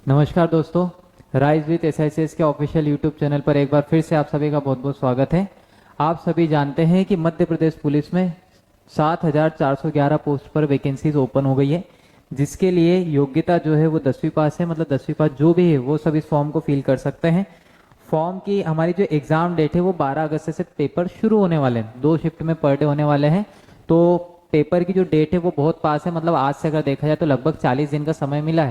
नमस्कार दोस्तों, rise with एसआईसीएस के ऑफिशियल यूट्यूब चैनल पर एक बार फिर से आप सभी का बहुत बहुत स्वागत है। आप सभी जानते हैं कि मध्य प्रदेश पुलिस में 7,411 पोस्ट पर वैकेंसीज ओपन हो गई है, जिसके लिए योग्यता जो है वो 10वीं पास है। मतलब 10वीं पास जो भी है वो सब इस फॉर्म को फिल कर सकते हैं। फॉर्म की हमारी जो एग्जाम डेट है वो 12 अगस्त से पेपर शुरू होने वाले हैं। 2 शिफ्ट में पर डे होने वाले हैं, तो पेपर की जो डेट है वो बहुत पास है। मतलब आज से अगर देखा जाए तो लगभग 40 दिन का समय मिला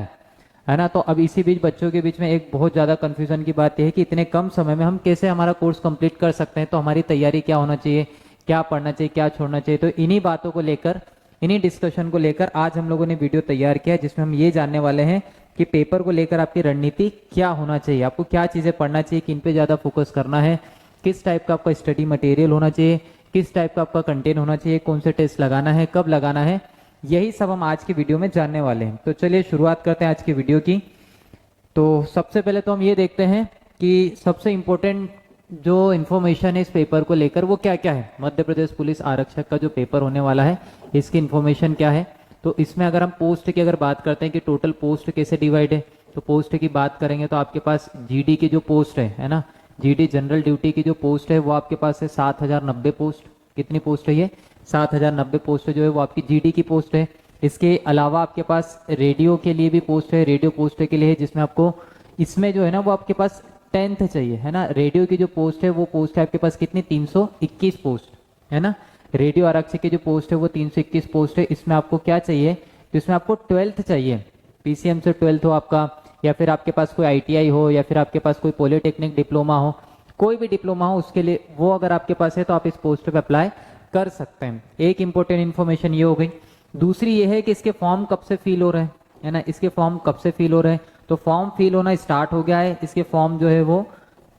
है ना। तो अब इसी बीच बच्चों के बीच में एक बहुत ज़्यादा कंफ्यूजन की बात यह है कि इतने कम समय में हम कैसे हमारा कोर्स कंप्लीट कर सकते हैं, तो हमारी तैयारी क्या होना चाहिए, क्या पढ़ना चाहिए, क्या छोड़ना चाहिए। तो इन्हीं बातों को लेकर, इन्हीं डिस्कशन को लेकर आज हम लोगों ने वीडियो तैयार किया, जिसमें हम ये जानने वाले हैं कि पेपर को लेकर आपकी रणनीति क्या होना चाहिए, आपको क्या चीज़ें पढ़ना चाहिए, किन पे ज़्यादा फोकस करना है, किस टाइप का आपका स्टडी मटेरियल होना चाहिए, किस टाइप का आपका कंटेंट होना चाहिए, कौन से टेस्ट लगाना है, कब लगाना है, यही सब हम आज की वीडियो में जानने वाले हैं। तो चलिए शुरुआत करते हैं आज की वीडियो की। तो सबसे पहले तो हम ये देखते हैं कि सबसे इम्पोर्टेंट जो इन्फॉर्मेशन है इस पेपर को लेकर वो क्या क्या है। मध्य प्रदेश पुलिस आरक्षक का जो पेपर होने वाला है इसकी इन्फॉर्मेशन क्या है। तो इसमें अगर हम पोस्ट की अगर बात करते हैं कि टोटल पोस्ट कैसे डिवाइड है, तो पोस्ट की बात करेंगे तो आपके पास जीडी की जो पोस्ट है ना, जीडी जनरल ड्यूटी की जो पोस्ट है वो आपके पास है 7,090 पोस्ट। कितनी पोस्ट है ये? 7,090 पोस्ट जो है वो आपकी जीडी की पोस्ट है। इसके अलावा आपके पास रेडियो के लिए भी पोस्ट है, रेडियो पोस्ट के लिए है, जिसमें आपको इसमें जो है ना वो आपके पास 10th चाहिए है ना। रेडियो की जो पोस्ट है वो पोस्ट है आपके पास कितनी? 321 पोस्ट है ना। रेडियो आरक्षक की जो पोस्ट है वो 321 पोस्ट है। इसमें आपको क्या चाहिए? तो इसमें आपको 12th चाहिए, पीसीएम से 12th हो आपका, या फिर आपके पास कोई आईटीआई हो, या फिर आपके पास कोई पॉलिटेक्निक डिप्लोमा हो, कोई भी डिप्लोमा हो उसके लिए वो अगर आपके पास है तो आप इस पोस्ट पे अप्लाई कर सकते हैं। एक इंपॉर्टेंट इन्फॉर्मेशन ये हो गई। दूसरी ये है कि इसके फॉर्म कब से फिल हो रहे हैं, है ना। इसके फॉर्म कब से फिल हो रहे हैं? तो फॉर्म फिल होना स्टार्ट हो गया है। इसके फॉर्म जो है वो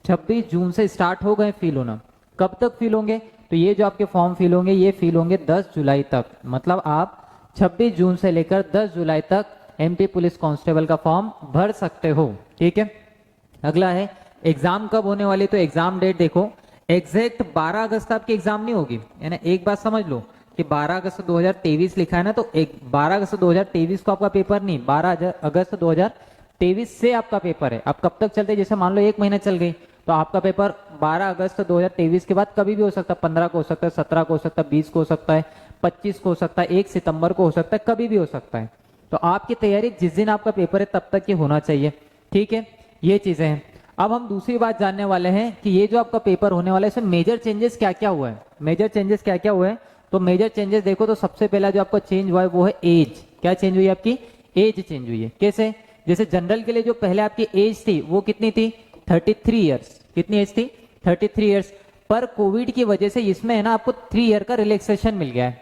26 जून से स्टार्ट हो गए फिल होना। कब तक फिल होंगे? तो ये जो आपके फॉर्म फिल होंगे ये फिल होंगे 10 जुलाई तक। मतलब आप 26 जून से लेकर 10 जुलाई तक एमपी पुलिस कांस्टेबल का फॉर्म भर सकते हो। ठीक है। अगला है एग्जाम कब होने वाली। तो एग्जाम डेट देखो, एग्जैक्ट 12 अगस्त आपकी एग्जाम नहीं होगी, है ना। एक बात समझ लो कि 12 अगस्त 2023 लिखा है ना, तो 12 अगस्त 2023 को आपका पेपर नहीं, 12 अगस्त 2023 से आपका पेपर है। अब कब तक चलते? जैसे मान लो 1 महीना चल गई तो आपका पेपर 12 अगस्त 2023 के बाद कभी भी हो सकता है। 15 को हो सकता है, 17 को हो सकता है, 20 को हो सकता है, 25 को हो सकता है, 1 सितंबर को हो सकता है, कभी भी हो सकता है। तो आपकी तैयारी जिस दिन आपका पेपर है तब तक ये होना चाहिए। ठीक है, ये चीजें हैं। अब हम दूसरी बात जानने वाले हैं कि ये जो आपका पेपर होने वाला है इसमें मेजर चेंजेस क्या क्या हुआ है। मेजर चेंजेस क्या क्या हुआ है? तो मेजर चेंजेस देखो तो सबसे पहला जो आपका चेंज हुआ है वो है एज। क्या चेंज हुई है? आपकी एज चेंज हुई है। कैसे? जैसे जनरल के लिए जो पहले आपकी एज थी वो कितनी थी? 33 ईयर्स। कितनी एज थी? 33 ईयर्स। पर कोविड की वजह से इसमें है ना आपको 3 ईयर का रिलैक्सेशन मिल गया है।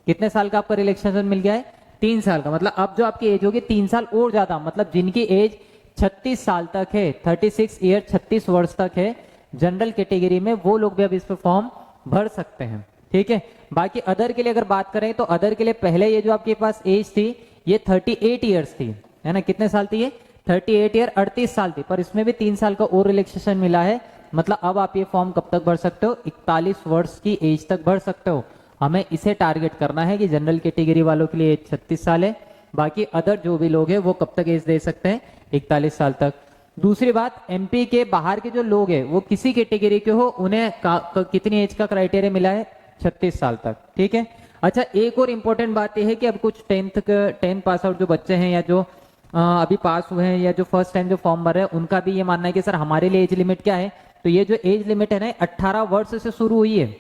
कितने साल का आपका रिलैक्सेशन मिल गया है? 3 साल का। मतलब अब जो आपकी एज होगी 3 साल और ज्यादा। मतलब जिनकी एज 36 साल तक है, 36 ईयर 36 वर्ष तक है जनरल कैटेगरी में, वो लोग भी अब इस पर फॉर्म भर सकते हैं। ठीक है। बाकी अदर के लिए अगर बात करें तो अदर के लिए पहले ये जो आपके पास एज थी ये 38 ईयर्स थी, है ना। कितने साल थी ये? 38 ईयर 38 साल थी। पर इसमें भी 3 साल का और रिलैक्सेशन मिला है। मतलब अब आप ये फॉर्म कब तक भर सकते हो? 41 वर्ष की एज तक भर सकते हो। हमें इसे टारगेट करना है कि जनरल कैटेगरी वालों के लिए एज 36 साल है, बाकी अदर जो भी लोग हैं वो कब तक एज दे सकते हैं? 41 साल तक। दूसरी बात, एमपी के बाहर के जो लोग हैं वो किसी कैटेगरी के हो, उन्हें कितनी एज का क्राइटेरिया मिला है? 36 साल तक। ठीक है। अच्छा, एक और इंपॉर्टेंट बात यह है कि अब कुछ 10th पास आउट जो बच्चे हैं या जो अभी पास हुए हैं या जो फर्स्ट टाइम जो फॉर्म भर रहे हैं उनका भी ये मानना है कि सर हमारे लिए एज लिमिट क्या है। तो ये जो एज लिमिट है ना 18 वर्ष से शुरू हुई है।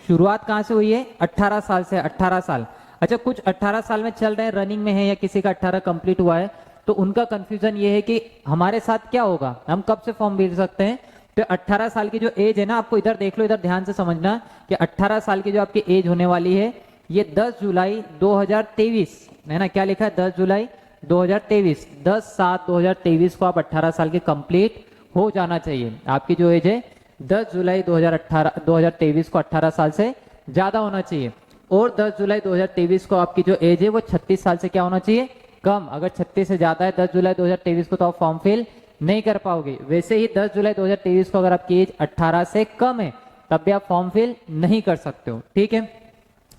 शुरुआत कहां से हुई है? 18 साल से। 18 साल। अच्छा, कुछ 18 साल में चल रहे हैं, रनिंग में है, या किसी का 18 कंप्लीट हुआ है, तो उनका कंफ्यूजन ये है कि हमारे साथ क्या होगा, हम कब से फॉर्म भर सकते हैं। तो 18 साल की जो एज है ना, आपको इधर देख लो, इधर ध्यान से समझना कि 18 साल की जो आपकी एज होने वाली है ये 10 जुलाई 2023 है ना। क्या लिखा है? 10 जुलाई 2023। 10/7/2023 को आप 18 साल के कंप्लीट हो जाना चाहिए। आपकी जो एज है 10 जुलाई 2023 को 18 साल से ज्यादा होना चाहिए। और 10 जुलाई 2023 को आपकी जो एज है वो 36 साल से क्या होना चाहिए? कम। अगर 36 से ज्यादा है 10 जुलाई 2023 को तो आप फॉर्म फिल नहीं कर पाओगे। वैसे ही 10 जुलाई 2023 को अगर आपकी एज 18 से कम है तब भी आप फॉर्म फिल नहीं कर सकते हो। ठीक है।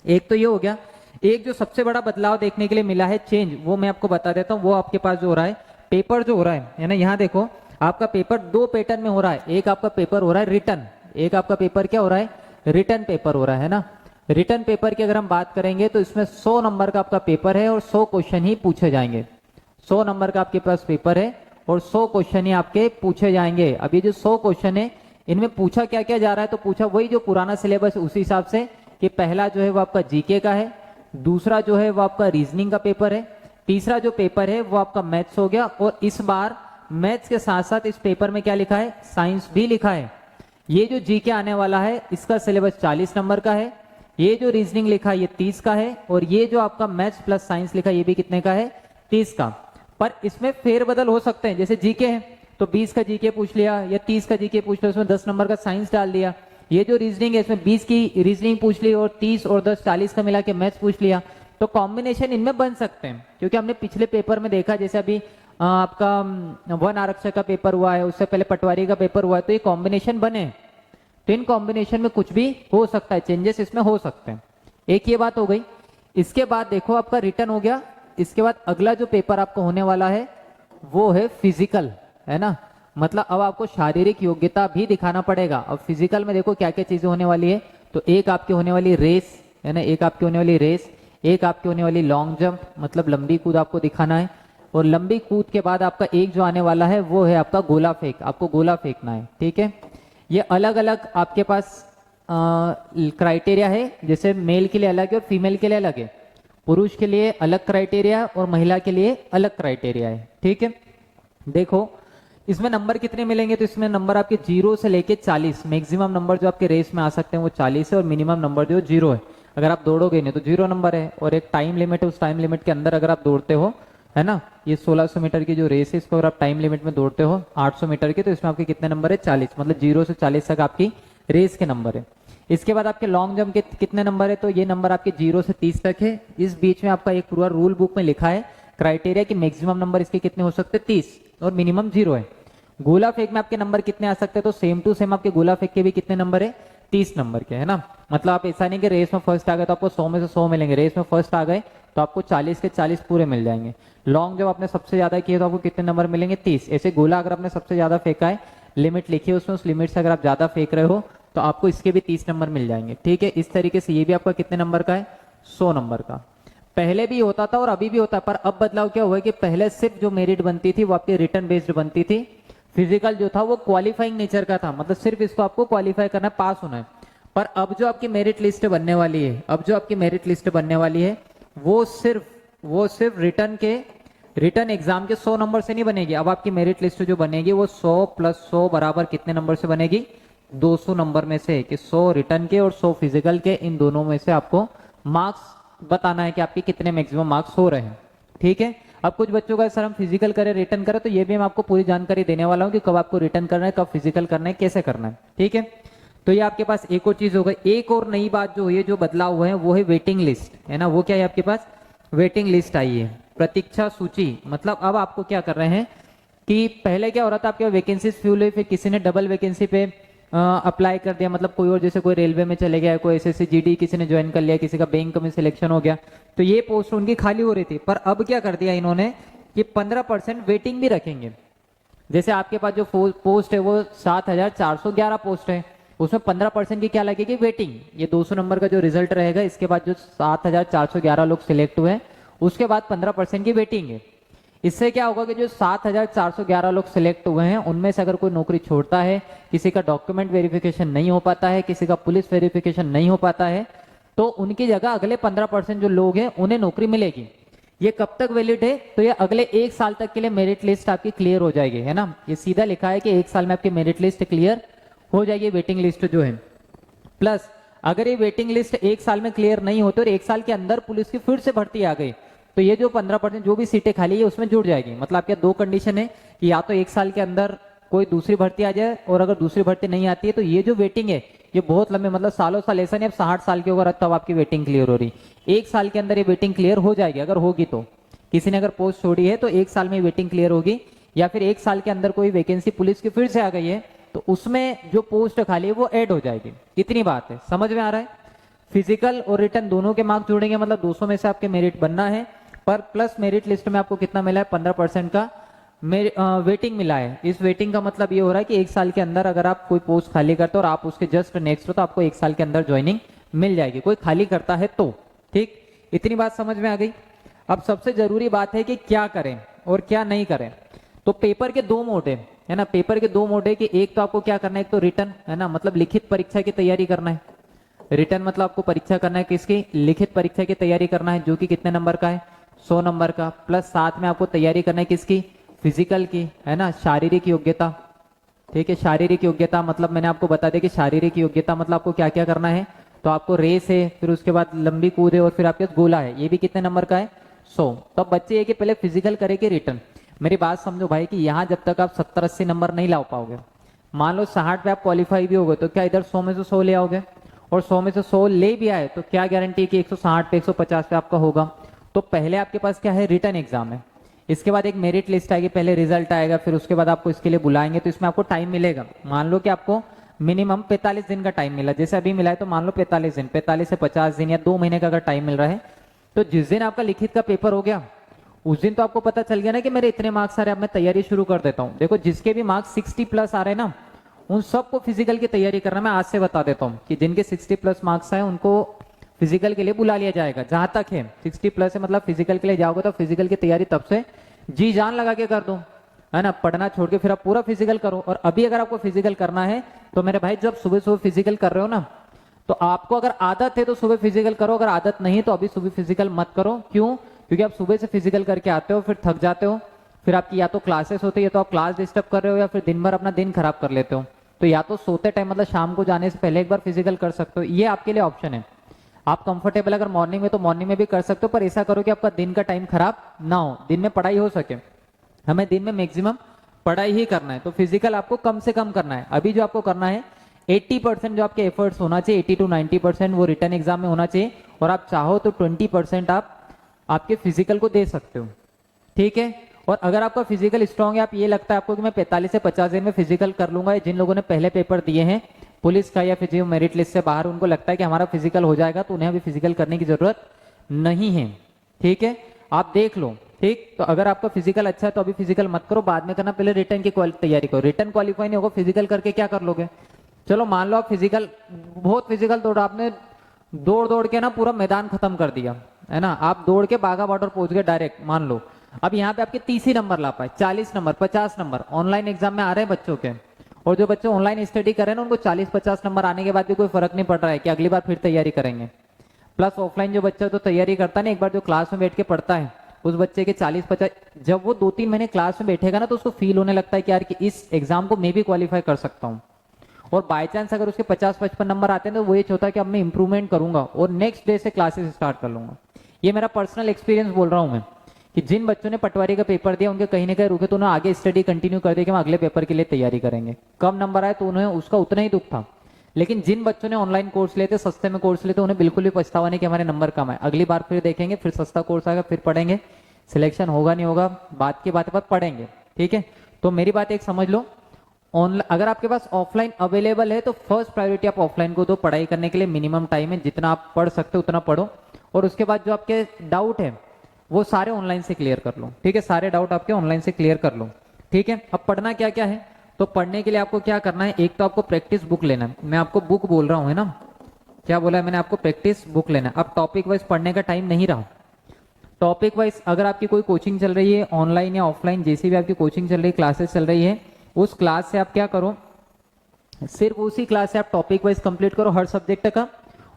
एक तो ये हो गया। एक जो सबसे बड़ा बदलाव देखने के लिए मिला है चेंज, वो मैं आपको बता देता हूँ। वो आपके पास जो हो रहा है पेपर जो हो रहा है ना, यहाँ देखो आपका पेपर दो पैटर्न में हो रहा है। एक आपका पेपर हो रहा है रिटर्न, एक आपका पेपर क्या हो रहा है, रिटर्न पेपर हो रहा है ना। रिटर्न पेपर की अगर हम बात करेंगे तो इसमें 100 नंबर का आपका पेपर है और 100 क्वेश्चन ही पूछे जाएंगे। 100 नंबर का आपके पास पेपर है और 100 क्वेश्चन ही आपके पूछे जाएंगे। अब ये जो 100 क्वेश्चन है इनमें पूछा क्या क्या जा रहा है, तो पूछा वही जो पुराना सिलेबस उसी हिसाब से कि पहला जो है वो आपका जीके का है, दूसरा जो है वो आपका रीजनिंग का पेपर है, तीसरा जो पेपर है वो आपका मैथ्स हो गया। और इस बार मैथ्स के साथ साथ इस पेपर में क्या लिखा है, साइंस भी लिखा है। ये जो जीके आने वाला है इसका सिलेबस 40 नंबर का है, ये जो रीजनिंग लिखा है ये 30 का है, और ये जो आपका मैथ्स प्लस साइंस लिखा है ये भी कितने का है, 30 का। पर इसमें फेरबदल हो सकते हैं, जैसे जीके है तो 20 का जीके पूछ लिया या 30 का जीके पूछ लिया, उसमें 10 नंबर का साइंस डाल दिया। ये जो रीजनिंग है इसमें 20 की रीजनिंग पूछ ली और 30 और 10 40 का मिला के मैथ्स पूछ लिया। तो कॉम्बिनेशन इनमें बन सकते हैं, क्योंकि हमने पिछले पेपर में देखा, जैसे अभी आपका वन आरक्षक का पेपर हुआ है, उससे पहले पटवारी का पेपर हुआ है, तो ये कॉम्बिनेशन बने। तो इन कॉम्बिनेशन में कुछ भी हो सकता है, चेंजेस इसमें हो सकते हैं। एक ये बात हो गई। इसके बाद देखो आपका रिटर्न हो गया। इसके बाद अगला जो पेपर आपको होने वाला है वो है फिजिकल, है ना। मतलब अब आपको शारीरिक योग्यता भी दिखाना पड़ेगा। अब फिजिकल में देखो क्या क्या चीजें होने वाली है, तो एक आपकी होने वाली रेस, है ना, एक आपकी होने वाली रेस, एक आपकी होने वाली लॉन्ग जंप, मतलब लंबी कूद आपको दिखाना है। और लंबी कूद के बाद आपका एक जो आने वाला है वो है आपका गोला फेंक, आपको गोला फेंकना है, ठीक है। ये अलग अलग आपके पास क्राइटेरिया है, जैसे मेल के लिए अलग है और फीमेल के लिए अलग है। पुरुष के लिए अलग क्राइटेरिया और महिला के लिए अलग क्राइटेरिया है, ठीक है। देखो इसमें नंबर कितने मिलेंगे, तो इसमें नंबर आपके 0 से लेके 40, मैक्सिमम नंबर जो आपके रेस में आ सकते हैं वो 40 है और मिनिमम नंबर जो 0 है। अगर आप दौड़ोगे नहीं तो 0 नंबर है, और एक टाइम लिमिट है, उस टाइम लिमिट के अंदर अगर आप दौड़ते हो, है ना, ये 1600 मीटर की जो रेस है इसको अगर आप टाइम लिमिट में दौड़ते हो 800 मीटर की, तो इसमें आपके कितने नंबर है, 40, मतलब 0 से 40 तक आपकी रेस के नंबर है। इसके बाद आपके लॉन्ग जंप के कितने नंबर है, तो ये नंबर आपके 0 से 30 तक है। इस बीच में आपका एक पूरा रूल बुक में लिखा है क्राइटेरिया कि मैक्सिमम नंबर इसके कितने हो सकते हैं, 30, और मिनिमम 0 है। गोला फेंक में आपके नंबर कितने आ सकते हैं, तो सेम टू सेम आपके गोला फेंक के भी कितने नंबर है, 30 नंबर के, है ना। मतलब आप ऐसा नहीं कि रेस में फर्स्ट आ गए तो आपको 100 में से 100 मिलेंगे, रेस में फर्स्ट आ गए तो आपको 40 के 40 पूरे मिल जाएंगे। लॉन्ग जब आपने सबसे ज्यादा किए तो आपको कितने नंबर मिलेंगे, 30। ऐसे गोला अगर आपने सबसे ज्यादा फेंका है, लिमिट लिखी है उसमें, उस लिमिट से अगर आप ज्यादा फेंक रहे हो तो आपको इसके भी 30 नंबर मिल जाएंगे, ठीक है। इस तरीके से ये भी आपका कितने नंबर का है, 100 नंबर का। पहले भी होता था और अभी भी होता है, पर अब बदलाव क्या हुआ है कि पहले सिर्फ जो मेरिट बनती थी वो आपकी रिटर्न बेस्ड बनती थी। फिजिकल जो था वो क्वालिफाइंग नेचर का था, मतलब सिर्फ इसको आपको क्वालिफाई करना है, पास होना है। पर अब जो आपकी मेरिट लिस्ट बनने वाली है, अब जो आपकी मेरिट लिस्ट बनने वाली है वो सिर्फ रिटर्न एग्जाम के 100 नंबर से नहीं बनेगी। अब आपकी मेरिट लिस्ट जो बनेगी वो 100 + 100 बराबर कितने नंबर से बनेगी, 200 नंबर में से, कि 100 रिटर्न के और 100 फिजिकल के, इन दोनों में से आपको मार्क्स बताना है कि आपके कितने मैक्सिमम मार्क्स हो रहे हैं, ठीक है। अब कुछ बच्चों का सर हम फिजिकल करें रिटर्न करें, तो ये भी मैं आपको पूरी जानकारी देने वाला हूँ कि कब आपको रिटर्न करना है, कब फिजिकल करना है, कैसे करना है, ठीक है। तो ये आपके पास एक और चीज हो गई। एक और नई बात जो है, जो बदलाव हुए हैं वो है वेटिंग लिस्ट, है ना। वो क्या है आपके पास, वेटिंग लिस्ट आई है, प्रतीक्षा सूची। मतलब अब आपको क्या कर रहे हैं कि पहले क्या हो रहा था, आपके वैकेंसीज फ्यूल हुई, फिर किसी ने डबल वैकेंसी पे अप्लाई कर दिया, मतलब कोई और, जैसे कोई रेलवे में चले गया, कोई एसएससी जीडी किसी ने ज्वाइन कर लिया, किसी का बैंक में सिलेक्शन हो गया, तो ये पोस्ट उनकी खाली हो रही थी। पर अब क्या कर दिया इन्होंने कि 15% वेटिंग भी रखेंगे। जैसे आपके पास जो पोस्ट है वो 7411 पोस्ट है, उसमें 15% की क्या लगेगी, वेटिंग। ये 200 नंबर का जो रिजल्ट रहेगा, इसके बाद जो 7411 लोग सिलेक्ट हुए उसके बाद 15% की वेटिंग है। इससे क्या होगा कि जो 7411 लोग सिलेक्ट हुए हैं उनमें से अगर कोई नौकरी छोड़ता है, किसी का डॉक्यूमेंट वेरिफिकेशन नहीं हो पाता है, किसी का पुलिस वेरिफिकेशन नहीं हो पाता है, तो उनकी जगह अगले 15% जो लोग हैं उन्हें नौकरी मिलेगी। ये कब तक वैलिड है, तो ये अगले 1 साल तक के लिए मेरिट लिस्ट आपकी क्लियर हो जाएगी, है ना। ये सीधा लिखा है कि 1 साल में आपकी मेरिट लिस्ट क्लियर हो जाएगी, वेटिंग लिस्ट जो है। प्लस अगर ये वेटिंग लिस्ट 1 साल में क्लियर नहीं होती और 1 साल के अंदर पुलिस की फिर से भर्ती आ गई, तो ये जो 15% जो भी सीटें खाली है उसमें जुड़ जाएगी। मतलब आपके 2 कंडीशन है कि या तो 1 साल के अंदर कोई दूसरी भर्ती आ जाए, और अगर दूसरी भर्ती नहीं आती है तो ये जो वेटिंग है ये बहुत लंबे, मतलब सालों साल, ऐसा नहीं अब 60 साल के होगा तब आपकी वेटिंग क्लियर हो रही, 1 साल के अंदर ये वेटिंग क्लियर हो जाएगी। अगर होगी तो, किसी ने अगर पोस्ट छोड़ी है तो 1 साल में वेटिंग क्लियर होगी, या फिर 1 साल के अंदर कोई वैकेंसी पुलिस की फिर से आ गई है तो उसमें जो पोस्ट खाली है वो ऐड हो जाएगी। इतनी बात है, समझ में आ रहा है। फिजिकल और रिटर्न दोनों के मार्क्स जुड़ेंगे, मतलब 200 में से आपके मेरिट बनना है, पर प्लस मेरिट लिस्ट में आपको कितना मिला है, 15% का वेटिंग मिला है। इस वेटिंग का मतलब ये हो रहा है कि एक साल के अंदर अगर आप कोई पोस्ट खाली करते हो और आप उसके जस्ट नेक्स्ट हो तो आपको एक साल के अंदर ज्वाइनिंग मिल जाएगी, कोई खाली करता है तो। ठीक, इतनी बात समझ में आ गई। अब सबसे जरूरी बात है कि क्या करें और क्या नहीं करें। तो पेपर के दो मोड है ना, पेपर के दो मोड है कि एक तो आपको क्या करना है, एक तो रिटर्न है ना, मतलब लिखित परीक्षा की तैयारी करना है। रिटर्न मतलब आपको परीक्षा करना है किसकी, लिखित परीक्षा की तैयारी करना है, जो कि कितने नंबर का है, 100 नंबर का। प्लस साथ में आपको तैयारी करना है किसकी, फिजिकल की, है ना, शारीरिक योग्यता। ठीक है, शारीरिक योग्यता मतलब मैंने आपको बता दिया कि शारीरिक योग्यता मतलब आपको क्या क्या करना है। तो आपको रेस है, फिर उसके बाद लंबी कूद है और फिर आपके गोला है, ये भी कितने नंबर का है, 100। तो अब बच्चे ये कि पहले फिजिकल करे कि रिटर्न। मेरी बात समझो भाई कि यहाँ जब तक आप 70-80 नंबर नहीं ला पाओगे, मान लो 60 पे आप क्वालिफाई भी हो गए, तो क्या इधर 100 में से 100 ले आओगे, और 100 में से 100 ले भी आए तो क्या गारंटी कि 160 पे 150 पे आपका होगा। तो पहले आपके पास क्या है, रिटर्न एग्जाम है। इसके बाद एक मेरिट लिस्ट आएगी, पहले रिजल्ट आएगा, फिर उसके बाद आपको इसके लिए बुलाएंगे, तो इसमें आपको टाइम मिलेगा। मान लो कि आपको मिनिमम 45 दिन का टाइम मिला, जैसे अभी मिला है, तो मान लो 45 दिन, 45 से 50 दिन या 2 महीने का अगर टाइम मिल रहा है, तो जिस दिन आपका लिखित का पेपर हो गया उस दिन तो आपको पता चल गया ना कि मेरे इतने मार्क्स आ रहे हैं, अब मैं तैयारी शुरू कर देता हूँ। देखो जिसके भी मार्क्स 60 प्लस आ रहे हैं ना, उन सबको फिजिकल की तैयारी करना मैं आज से बता देता हूँ कि जिनके 60 प्लस मार्क्स आए उनको फिजिकल के लिए बुला लिया जाएगा। जहां तक है 60 प्लस है मतलब फिजिकल के लिए जाओगे तो फिजिकल की तैयारी तब से जी जान लगा के कर दो, है ना, पढ़ना छोड़ के फिर आप पूरा फिजिकल करो। और अभी अगर आपको फिजिकल करना है तो मेरे भाई जब सुबह सुबह फिजिकल कर रहे हो ना, तो आपको अगर आदत है तो सुबह फिजिकल करो, अगर आदत नहीं तो अभी सुबह फिजिकल मत करो। क्यों, क्योंकि आप सुबह से फिजिकल करके आते हो, फिर थक जाते हो, फिर आपकी या तो क्लासेस होती है तो आप क्लास डिस्टर्ब कर रहे हो, या फिर दिन भर अपना दिन खराब कर लेते हो। तो या तो सोते टाइम मतलब शाम को जाने से पहले एक बार फिजिकल कर सकते हो, ये आपके लिए ऑप्शन है। आप कंफर्टेबल अगर मॉर्निंग में तो मॉर्निंग में भी कर सकते हो, पर ऐसा करो कि आपका दिन का टाइम खराब ना हो, दिन में पढ़ाई हो सके। हमें दिन में मैक्सिमम पढ़ाई ही करना है, तो फिजिकल आपको कम से कम करना है। अभी जो आपको करना है 80% जो आपके एफर्ट्स होना चाहिए, 80 to 90% वो रिटर्न एग्जाम में होना चाहिए, और आप चाहो तो 20% आप आपके फिजिकल को दे सकते हो। ठीक है, और अगर आपका फिजिकल स्ट्रांग है, आप ये लगता है आपको कि मैं 45 से 50 दिन में फिजिकल कर लूंगा, जिन लोगों ने पहले पेपर दिए हैं पुलिस का या फिर जो मेरिट लिस्ट से बाहर, उनको लगता है कि हमारा फिजिकल हो जाएगा, तो उन्हें अभी फिजिकल करने की जरूरत नहीं है। ठीक है, आप देख लो। ठीक, तो अगर आपका फिजिकल अच्छा है तो अभी फिजिकल मत करो, बाद में करना, पहले रिटर्न की तैयारी करो। रिटर्न क्वालिफाई नहीं होगा, फिजिकल करके क्या कर लोगे। चलो मान लो आप फिजिकल बहुत फिजिकल दौड़, आपने दौड़ दौड़ के ना पूरा मैदान खत्म कर दिया, है ना, आप दौड़ के बाघा बॉर्डर पहुंच गए डायरेक्ट, मान लो। अब यहाँ पे आपके 30 ही नंबर ला पाए, 40 नंबर 50 नंबर ऑनलाइन एग्जाम में आ रहे हैं बच्चों के, और जो बच्चे ऑनलाइन स्टडी कर रहे हैं ना उनको 40-50 नंबर आने के बाद भी कोई फर्क नहीं पड़ रहा है कि अगली बार फिर तैयारी करेंगे। प्लस ऑफलाइन जो बच्चा तो तैयारी करता है ना, एक बार जो क्लास में बैठ के पढ़ता है, उस बच्चे के 40-50, जब वो 2-3 महीने क्लास में बैठेगा ना तो उसको फील होने लगता है कि यार कि इस एग्जाम को मैं भी क्वालिफाई कर सकता हूँ। और बाय चांस अगर उसके 50-55 नंबर आते हैं तो वो ये होता है कि अब मैं इंप्रूवमेंट करूंगा और नेक्स्ट डे से क्लासेस स्टार्ट कर लूंगा। ये मेरा पर्सनल एक्सपीरियंस बोल रहा हूं मैं, कि जिन बच्चों ने पटवारी का पेपर दिया उनके कहीं ना कहीं रुके तो उन्होंने आगे स्टडी कंटिन्यू कर दिया कि हम अगले पेपर के लिए तैयारी करेंगे। कम नंबर आए तो उन्हें उसका उतना ही दुख था, लेकिन जिन बच्चों ने ऑनलाइन कोर्स लेते, सस्ते में कोर्स लेते, उन्हें बिल्कुल भी पछतावा नहीं कि हमारे नंबर कम है, अगली बार फिर देखेंगे, फिर सस्ता कोर्स आएगा, फिर पढ़ेंगे, सिलेक्शन होगा नहीं होगा बात की बात पर पढ़ेंगे। ठीक है, तो मेरी बात एक समझ लो, ऑनलाइन अगर आपके पास ऑफलाइन अवेलेबल है तो फर्स्ट प्रायोरिटी आप ऑफलाइन को दो। पढ़ाई करने के लिए मिनिमम टाइम है, जितना आप पढ़ सकते हो उतना पढ़ो, और उसके बाद जो आपके डाउट है वो सारे ऑनलाइन से क्लियर कर लो। ठीक है, सारे डाउट आपके ऑनलाइन से क्लियर कर लो। ठीक है, अब पढ़ना क्या क्या है, तो पढ़ने के लिए आपको क्या करना है, एक तो आपको प्रैक्टिस बुक लेना है, मैं आपको बुक बोल रहा हूँ, है ना, क्या बोला है मैंने आपको, प्रैक्टिस बुक लेना है। अब टॉपिक वाइज पढ़ने का टाइम नहीं रहा, टॉपिक वाइज अगर आपकी कोई कोचिंग चल रही है ऑनलाइन या ऑफलाइन, जैसी भी आपकी कोचिंग चल रही है, क्लासेस चल रही है, उस क्लास से आप क्या करो, सिर्फ उसी क्लास से आप टॉपिक वाइज कंप्लीट करो हर सब्जेक्ट का,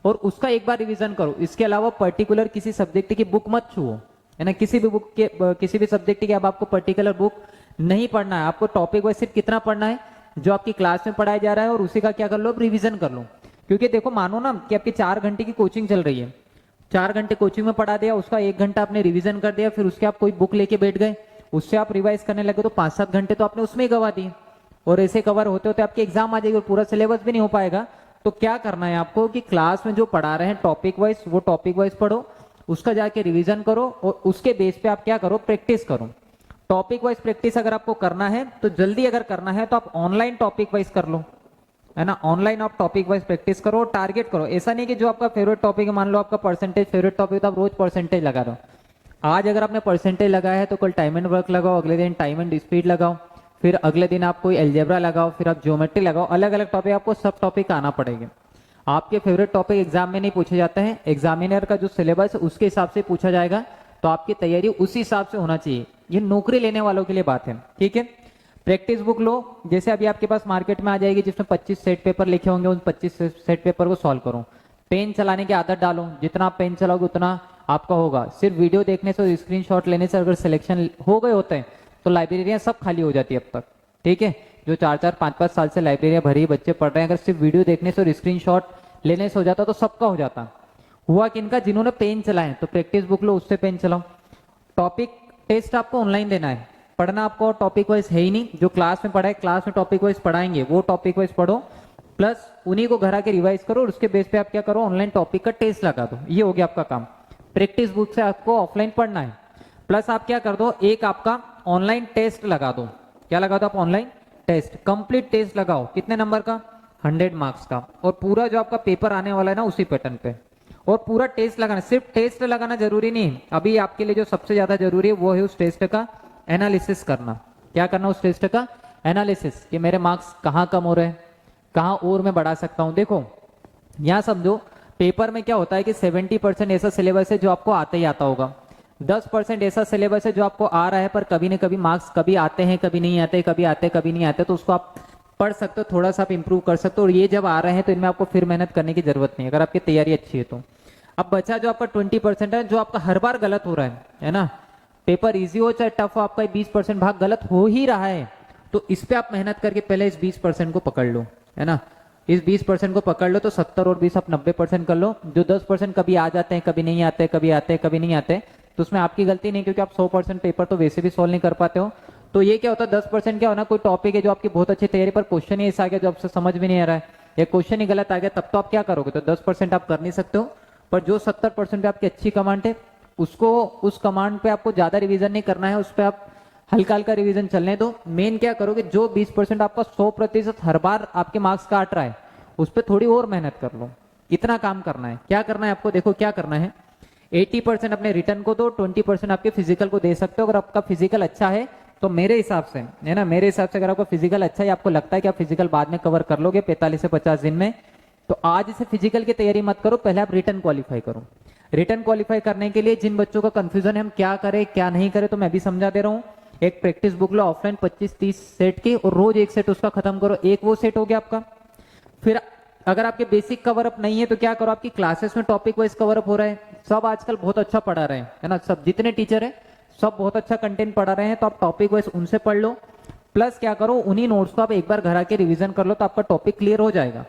और उसका एक बार रिवीजन करो। इसके अलावा पर्टिकुलर किसी सब्जेक्ट की बुक मत छुओ, है ना, किसी भी बुक के किसी भी सब्जेक्ट की अब आपको पर्टिकुलर बुक नहीं पढ़ना है, आपको टॉपिक वाइज सिर्फ कितना पढ़ना है जो आपकी क्लास में पढ़ाया जा रहा है, और उसी का क्या कर लो, रिवीजन कर लो। क्योंकि देखो मानो ना कि आपकी 4 घंटे की कोचिंग चल रही है, 4 घंटे कोचिंग में पढ़ा दिया, उसका 1 घंटा आपने रिवीजन कर दिया, फिर उसके आप कोई बुक लेके बैठ गए, उससे आप रिवाइज करने लगे, तो 5-7 घंटे तो आपने उसमें ही गवा दिए, और ऐसे कवर होते होते आपके एग्जाम आ जाएगी और पूरा सिलेबस भी नहीं हो पाएगा। तो क्या करना है आपको कि क्लास में जो पढ़ा रहे हैं टॉपिक वाइज, वो टॉपिक वाइज पढ़ो, उसका जाके रिवीजन करो, और उसके बेस पे आप क्या करो, प्रैक्टिस करो। टॉपिक वाइज प्रैक्टिस अगर आपको करना है तो जल्दी अगर करना है तो आप ऑनलाइन टॉपिक वाइज कर लो, है ना, ऑनलाइन आप टॉपिक वाइज प्रैक्टिस करो, टारगेट करो। ऐसा नहीं कि जो आपका फेवरेट टॉपिक है, मान लो आपका परसेंटेज फेवरेट टॉपिक तो आप रोज परसेंटेज लगा रहे हो, आज अगर आपने परसेंटेज लगाया है तो कल टाइम एंड वर्क लगाओ, अगले दिन टाइम एंड स्पीड लगाओ, फिर अगले दिन आप कोई एल्जेब्रा लगाओ, फिर आप ज्योमेट्री लगाओ, अलग अलग टॉपिक, आपको सब टॉपिक आना पड़ेगा। आपके फेवरेट टॉपिक एग्जाम में नहीं पूछे जाते हैं, एग्जामिनर का जो सिलेबस है उसके हिसाब से पूछा जाएगा, तो आपकी तैयारी उसी हिसाब से होना चाहिए। ये नौकरी लेने वालों के लिए बात है, ठीक है। प्रैक्टिस बुक लो, जैसे अभी आपके पास मार्केट में आ जाएगी जिसमें 25 सेट पेपर लिखे होंगे, उन 25 सेट पेपर को सॉल्व करो। पेन चलाने की आदत डालो, जितना आप पेन चलाओगे उतना आपका होगा। सिर्फ वीडियो देखने से और स्क्रीनशॉट लेने से अगर सिलेक्शन हो गए होते हैं तो लाइब्रेरियां सब खाली हो जाती है अब तक, ठीक है। जो 4-4, 5-5 साल से लाइब्रेरियां भरी बच्चे पढ़ रहे हैं, अगर सिर्फ वीडियो देखने से और स्क्रीनशॉट लेने से हो जाता तो सबका हो जाता। हुआ किनका? जिन्होंने पेन चलाए। तो प्रैक्टिस बुक लो, उससे पेन चलाओ। टॉपिक टेस्ट आपको ऑनलाइन देना है, पढ़ना आपको टॉपिक वाइज है ही नहीं। जो क्लास में पढ़ाए, क्लास में टॉपिक वाइज पढ़ाएंगे, वो टॉपिक वाइज पढ़ो, प्लस उन्हीं को घर आके रिवाइज करो और उसके बेस पे आप क्या करो, ऑनलाइन टॉपिक का टेस्ट लगा दो। ये हो गया आपका काम। प्रैक्टिस बुक से आपको ऑफलाइन पढ़ना है, प्लस आप क्या कर दो, एक आपका ऑनलाइन टेस्ट लगा दो। क्या लगा दो आप? ऑनलाइन टेस्ट, कंप्लीट टेस्ट लगाओ। कितने नंबर का? 100 मार्क्स का। और पूरा जो आपका पेपर आने वाला है ना उसी पैटर्न पे, और पूरा टेस्ट लगाना। सिर्फ टेस्ट लगाना जरूरी नहीं, अभी आपके लिए जो सबसे ज्यादा जरूरी है वो है उस टेस्ट का एनालिसिस करना। क्या करना? उस टेस्ट का एनालिसिस, कि मेरे मार्क्स कहाँ कम हो रहे हैं, कहाँ और मैं बढ़ा सकता हूँ। देखो यहाँ समझो, पेपर में क्या होता है कि 70% ऐसा सिलेबस है जो आपको आता ही आता होगा, 10% ऐसा सिलेबस है जो आपको आ रहा है पर कभी न कभी मार्क्स कभी आते हैं कभी नहीं आते, कभी आते कभी नहीं आते, तो उसको आप पढ़ सकते हो, थोड़ा सा आप इंप्रूव कर सकते हो। और ये जब आ रहे हैं तो इनमें आपको फिर मेहनत करने की जरूरत नहीं, अगर आपकी तैयारी अच्छी है तो। अब बचा जो आपका 20% है, जो आपका हर बार गलत हो रहा है ना, पेपर इजी हो चाहे टफ हो, आपका 20% भाग गलत हो ही रहा है, तो इस पे आप मेहनत करके पहले इस 20% को पकड़ लो, है ना। इस 20% को पकड़ लो तो 70 और 20 आप 90% कर लो। जो 10% कभी आ जाते हैं कभी नहीं आते, कभी आते हैं कभी नहीं आते, तो उसमें आपकी गलती नहीं, क्योंकि आप 100% पेपर तो वैसे भी सोल्व नहीं कर पाते हो। तो ये क्या होता है, 10% क्या होना, कोई टॉपिक है जो आपकी बहुत अच्छी तैयारी पर क्वेश्चन ही ऐसा आ गया जो आपसे समझ में नहीं आ रहा है, या क्वेश्चन ही गलत आ गया, तब तो आप क्या करोगे, तो 10% आप कर नहीं सकते हो। पर जो 70% पे आपकी अच्छी कमांड है, उसको उस कमांड पे आपको ज्यादा रिवीजन नहीं करना है, उस पर आप हल्का हल्का रिवीजन चलने दो। मेन क्या करोगे, जो 20% आपका 100% हर बार आपके मार्क्स काट रहा है, उस पर थोड़ी और मेहनत कर लो। इतना काम करना है। क्या करना है आपको, देखो क्या करना है, 80% अपने रिटर्न को दो, 20% आपके फिजिकल को दे सकते हो। अगर आपका फिजिकल अच्छा है तो मेरे हिसाब से, है ना, मेरे हिसाब से अगर आपका फिजिकल अच्छा है, आपको लगता है कि आप फिजिकल बाद में कवर कर लोगे 45 से 50 दिन में, तो आज से फिजिकल की तैयारी मत करो, पहले आप रिटर्न क्वालिफाई करो। रिटर्न क्वालिफाई करने के लिए जिन बच्चों का कंफ्यूजन है हम क्या करें क्या नहीं करें, तो मैं भी समझा दे रहा हूँ। एक प्रैक्टिस बुक लो ऑफलाइन 25-30 सेट की, और रोज एक सेट उसका खत्म करो। एक वो सेट हो गया आपका। फिर अगर आपके बेसिक कवर अप नहीं है तो क्या करो, आपकी क्लासेस में टॉपिक वाइज कवर अप हो रहा है, सब आजकल बहुत अच्छा पढ़ा रहे हैं, है ना, सब जितने टीचर है सब बहुत अच्छा कंटेंट पढ़ा रहे हैं, तो आप टॉपिक वाइज उनसे पढ़ लो। प्लस क्या करो, उन्हीं नोट्स को आप एक बार घर आके रिवीजन कर लो, तो आपका टॉपिक क्लियर हो जाएगा।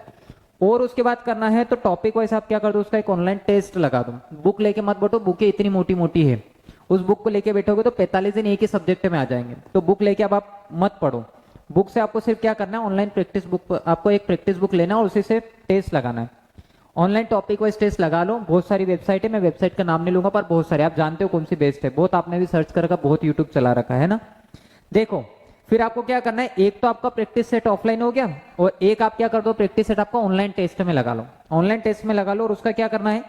और उसके बाद करना है तो टॉपिक वाइज आप क्या कर दो, उसका एक ऑनलाइन टेस्ट लगा दो। बुक लेके मत बैठो, बुकें इतनी मोटी मोटी है, उस बुक को लेके बैठोगे तो 45 दिन एक ही सब्जेक्ट में आ जाएंगे। तो बुक लेके अब आप मत पढ़ो, बुक से आपको सिर्फ क्या करना है, ऑनलाइन प्रैक्टिस बुक, आपको एक प्रैक्टिस बुक लेना और उसी से टेस्ट लगाना है। ऑनलाइन टॉपिक वाइज टेस्ट लगा लो। बहुत सारी वेबसाइट है, मैं वेबसाइट का नाम नहीं लूंगा, पर बहुत सारे, आप जानते हो कौन सी बेस्ट है, बहुत आपने भी सर्च कर रखा, बहुत यूट्यूब चला रखा है ना। देखो फिर आपको क्या करना है, एक तो आपका प्रैक्टिस सेट ऑफलाइन हो गया, और एक आप क्या कर दो, प्रैक्टिस सेट आपका ऑनलाइन टेस्ट में लगा लो। ऑनलाइन टेस्ट में लगा लो और उसका क्या करना है,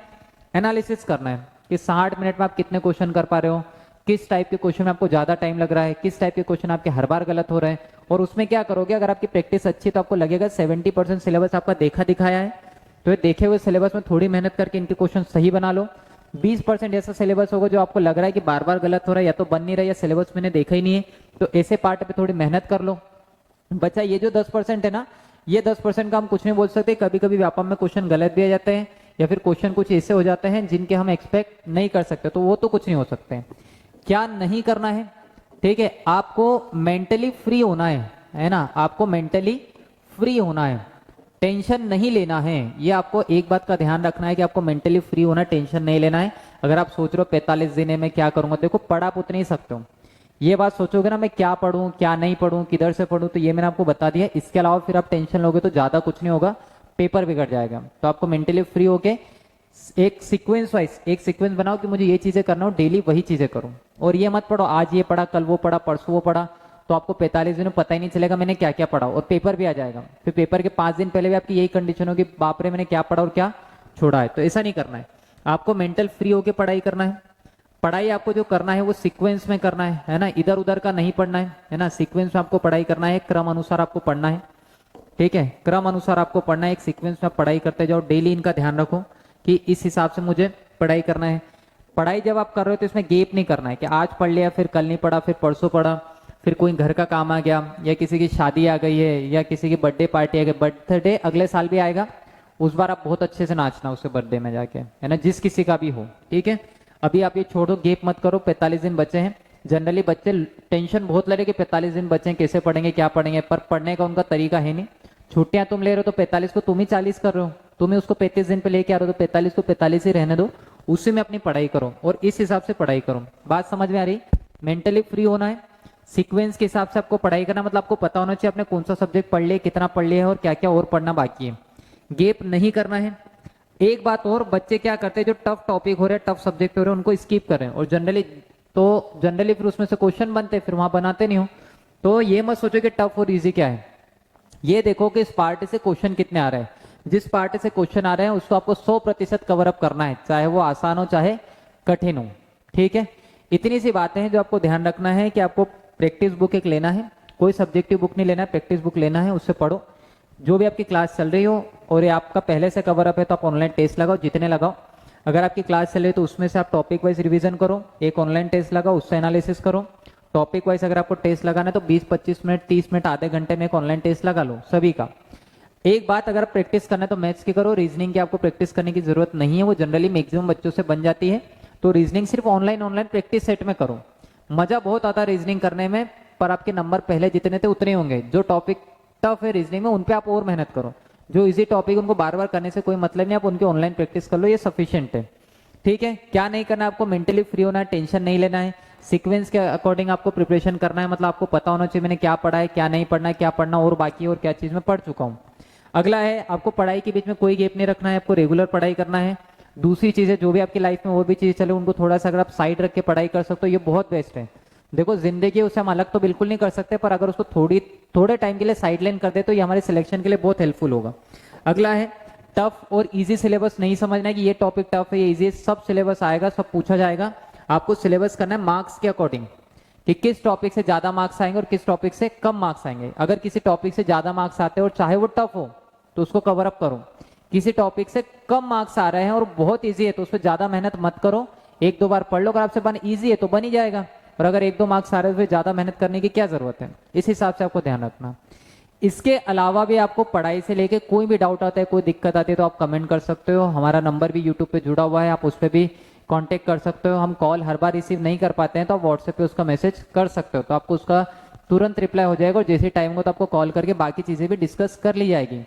एनालिसिस करना है कि 60 मिनट में आप कितने क्वेश्चन कर पा रहे हो, किस टाइप के क्वेश्चन में आपको ज्यादा टाइम लग रहा है, किस टाइप के क्वेश्चन आपके हर बार गलत हो रहे हैं। और उसमें क्या करोगे, अगर आपकी प्रैक्टिस अच्छी है तो आपको लगेगा 70% सिलेबस आपका देखा दिखाया है, तो ये देखे हुए सिलेबस में थोड़ी मेहनत करके इनके क्वेश्चन सही बना लो। 20% ऐसा सिलेबस होगा जो आपको लग रहा है कि बार बार गलत हो रहा है, या तो बन नहीं रहा, या सिलेबस मैंने देखा ही नहीं है, तो ऐसे पार्ट पे थोड़ी मेहनत कर लो। बच्चा ये जो 10% है ना, ये 10% का हम कुछ नहीं बोल सकते। कभी कभी व्यापम में क्वेश्चन गलत भी आ जाते हैं, या फिर क्वेश्चन कुछ ऐसे हो जाते हैं जिनके हम एक्सपेक्ट नहीं कर सकते, तो वो तो कुछ नहीं हो सकते। क्या नहीं करना है, ठीक है, आपको मेंटली फ्री होना है ना, आपको मेंटली फ्री होना है, टेंशन नहीं लेना है। ये आपको एक बात का ध्यान रखना है कि आपको मेंटली फ्री होना, टेंशन नहीं लेना है। अगर आप सोच रहे हो 45 दिन है मैं क्या करूंगा, देखो पढ़ आप उतने ही सकते हो। ये बात सोचोगे ना, मैं क्या पढ़ूं क्या नहीं पढ़ूं किधर से पढ़ूं, तो ये मैंने आपको बता दिया। इसके अलावा फिर आप टेंशन लोगे तो ज्यादा कुछ नहीं होगा, पेपर बिगड़ जाएगा। तो आपको मेंटली फ्री होके एक सीक्वेंस वाइज एक सीक्वेंस बनाओ कि मुझे ये चीजें करना हो, डेली वही चीजें करूं। और ये मत पढ़ो आज ये पढ़ा कल वो पढ़ा परसों वो पढ़ा, तो आपको 45 दिन में पता ही नहीं चलेगा मैंने क्या क्या पढ़ा, और पेपर भी आ जाएगा। फिर पेपर के 5 दिन पहले भी आपकी यही कंडीशन होगी, बाप रे मैंने क्या पढ़ा और क्या छोड़ा है। तो ऐसा नहीं करना है, आपको मेंटल फ्री होके पढ़ाई करना है। पढ़ाई आपको जो करना है वो सीक्वेंस में करना है ना, इधर उधर का नहीं पढ़ना है ना, सीक्वेंस में आपको पढ़ाई करना है, क्रम अनुसार आपको पढ़ना है, ठीक है, क्रम अनुसार आपको पढ़ना है, एक सीक्वेंस में आप पढ़ाई करते जाओ, डेली इनका ध्यान रखो कि इस हिसाब से मुझे पढ़ाई करना है। पढ़ाई जब आप कर रहे हो तो इसमें गैप नहीं करना है कि आज पढ़ लिया फिर कल नहीं पढ़ा, फिर परसों पढ़ा, फिर कोई घर का काम आ गया, या किसी की शादी आ गई है, या किसी की बर्थडे पार्टी आ गई, बर्थडे अगले साल भी आएगा, उस बार आप बहुत अच्छे से नाचना उसके बर्थडे में जाके, है ना, जिस किसी का भी हो, ठीक है। अभी आप ये छोड़ो, गैप मत करो, 45 दिन बचे हैं। जनरली बच्चे टेंशन बहुत ले रहे कि 45 दिन बचे हैं, कैसे पढ़ेंगे क्या पढ़ेंगे, पर पढ़ने का उनका तरीका है नहीं। छुट्टियां तुम ले रहे हो तो 45 को तुम ही 40 कर रहे हो, तुम्हें उसको 35 दिन पे लेके आ रहे हो, तो 45 को 45 ही रहने दो, उसी में अपनी पढ़ाई करो और इस हिसाब से पढ़ाई करो। बात समझ में आ रही? मेंटली फ्री होना है, सीक्वेंस के हिसाब से आपको पढ़ाई करना, मतलब आपको पता होना चाहिए आपने कौन सा सब्जेक्ट पढ़ लिया, कितना पढ़ लिया है और क्या क्या और पढ़ना बाकी है। गैप नहीं करना है। एक बात और, बच्चे क्या करते हैं जो टफ टॉपिक हो रहे हैं, टफ सब्जेक्ट हो रहे हैं, उनको स्किप कर रहे हैं, और जनरली फिर उसमें से क्वेश्चन बनते हैं, फिर वहां बनाते नहीं हो। तो ये मत सोचो कि टफ और इजी क्या है, ये देखो कि इस पार्ट से क्वेश्चन कितने आ रहे हैं, जिस पार्ट से क्वेश्चन आ रहे हैं उसको आपको 100% कवर अप करना है, चाहे वो आसान हो चाहे कठिन हो, ठीक है। इतनी सी बातें हैं जो आपको ध्यान रखना है कि आपको प्रैक्टिस बुक एक लेना है, कोई सब्जेक्टिव बुक नहीं लेना है, प्रैक्टिस बुक लेना है, उससे पढ़ो जो भी आपकी क्लास चल रही हो, और ये आपका पहले से कवर अप है तो आप ऑनलाइन टेस्ट लगाओ, जितने लगाओ। अगर आपकी क्लास चल रही है तो उसमें से आप टॉपिक वाइज रिवीजन करो, एक ऑनलाइन टेस्ट लगाओ, उससे एनालिसिस करो। टॉपिक वाइज अगर आपको टेस्ट लगाना है तो 20-25 मिनट, 30 मिनट, आधे घंटे में एक ऑनलाइन टेस्ट लगा लो सभी का। एक बात, अगर प्रैक्टिस करना है तो मैथ्स की करो, रीजनिंग की आपको प्रैक्टिस करने की जरूरत नहीं है, वो जनरली मैक्सिमम बच्चों से बन जाती है। तो रीजनिंग सिर्फ ऑनलाइन प्रैक्टिस सेट में करो, मजा बहुत आता है रीजनिंग करने में, पर आपके नंबर पहले जितने थे उतने होंगे। जो टॉपिक टफ है रीजनिंग में उन पे आप और मेहनत करो, जो इजी टॉपिक उनको बार बार करने से कोई मतलब नहीं, आप उनकी ऑनलाइन प्रैक्टिस कर लो, ये सफिशिएंट है, ठीक है। क्या नहीं करना है आपको, मेंटली फ्री होना है, टेंशन नहीं लेना है, सीक्वेंस के अकॉर्डिंग आपको प्रिपरेशन करना है, मतलब आपको पता होना चाहिए मैंने क्या पढ़ा है, क्या नहीं पढ़ना है, क्या पढ़ना और बाकी और क्या चीज में पढ़ चुका हूँ। अगला है, आपको पढ़ाई के बीच में कोई गैप नहीं रखना है, आपको रेगुलर पढ़ाई करना है। दूसरी चीज है, जो भी आपकी लाइफ में और भी चीजें चले उनको थोड़ा सा अगर आप साइड रख के पढ़ाई कर सकते हो, ये बहुत बेस्ट है। देखो जिंदगी उसे हम अलग तो बिल्कुल नहीं कर सकते, पर अगर उसको थोड़े टाइम के लिए साइडलाइन कर दे तो ये हमारे सिलेक्शन के लिए बहुत हेल्पफुल होगा। अगला है, टफ और इजी सिलेबस नहीं समझना है कि ये टॉपिक टफ है ये इजी है, सब सिलेबस आएगा, सब पूछा जाएगा। आपको सिलेबस करना है मार्क्स के अकॉर्डिंग कि किस टॉपिक से ज्यादा मार्क्स आएंगे और किस टॉपिक से कम मार्क्स आएंगे। अगर किसी टॉपिक से ज्यादा मार्क्स आते हैं और चाहे वो टफ हो तो उसको कवर अप करो, किसी टॉपिक से कम मार्क्स आ रहे हैं और बहुत ईजी है तो उस पर ज्यादा मेहनत मत करो, 1-2 बार पढ़ लो, अगर आपसे बन ईजी है तो बन ही जाएगा, और अगर 1-2 मार्क्स आ रहे हैं तो ज्यादा मेहनत करने की क्या जरूरत है, इस हिसाब से आपको ध्यान रखना। इसके अलावा भी आपको पढ़ाई से लेके कोई भी डाउट आता है, कोई दिक्कत आती है तो आप कमेंट कर सकते हो, हमारा नंबर भी यूट्यूब पे जुड़ा हुआ है, आप उस पर भी कांटेक्ट कर सकते हो। हम कॉल हर बार रिसीव नहीं कर पाते हैं तो आप व्हाट्सएप पे उसका मैसेज कर सकते हो, तो आपको उसका तुरंत रिप्लाई हो जाएगा, और जैसे टाइम हो तो आपको कॉल करके बाकी चीजें भी डिस्कस कर ली जाएगी।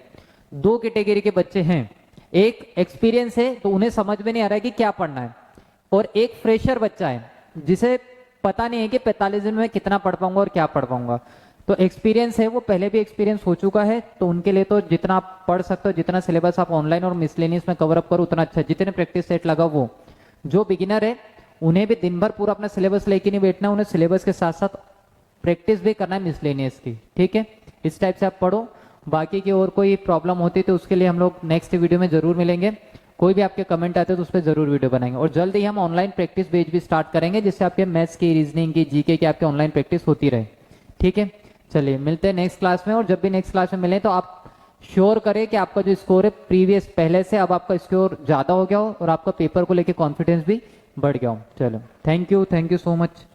2 कैटेगरी के बच्चे हैं, एक एक्सपीरियंस है तो उन्हें समझ में नहीं आ रहा है कि क्या पढ़ना है, और एक फ्रेशर बच्चा है जिसे पता नहीं है कि 45 दिन में कितना पढ़ पाऊंगा और क्या पढ़ पाऊंगा। तो एक्सपीरियंस है, वो पहले भी एक्सपीरियंस हो चुका है, तो उनके लिए तो जितना आप पढ़ सकते हो, जितना सिलेबस आप ऑनलाइन और मिसलेनियस में कवर अप करो उतना अच्छा, जितने प्रैक्टिस सेट लगा वो। जो बिगिनर है उन्हें भी दिन भर पूरा अपना सिलेबस लेके नहीं बैठना, उन्हें सिलेबस के साथ साथ प्रैक्टिस भी करना है मिसलेनियस की, ठीक है। इस टाइप से आप पढ़ो, बाकी की और कोई प्रॉब्लम होती तो उसके लिए हम लोग नेक्स्ट वीडियो में जरूर मिलेंगे। कोई भी आपके कमेंट आते तो उस पर जरूर वीडियो बनाएंगे, और जल्द ही हम ऑनलाइन प्रैक्टिस बेच भी स्टार्ट करेंगे, जिससे आपके मैथ्स की, रीजनिंग की, जीके की आपके ऑनलाइन प्रैक्टिस होती रहे, ठीक है। चलिए मिलते हैं नेक्स्ट क्लास में, और जब भी नेक्स्ट क्लास में मिले तो आप श्योर करें कि आपका जो स्कोर है प्रीवियस पहले से अब आपका स्कोर ज्यादा हो गया हो और आपका पेपर को लेके कॉन्फिडेंस भी बढ़ गया हो। चलो थैंक यू सो मच।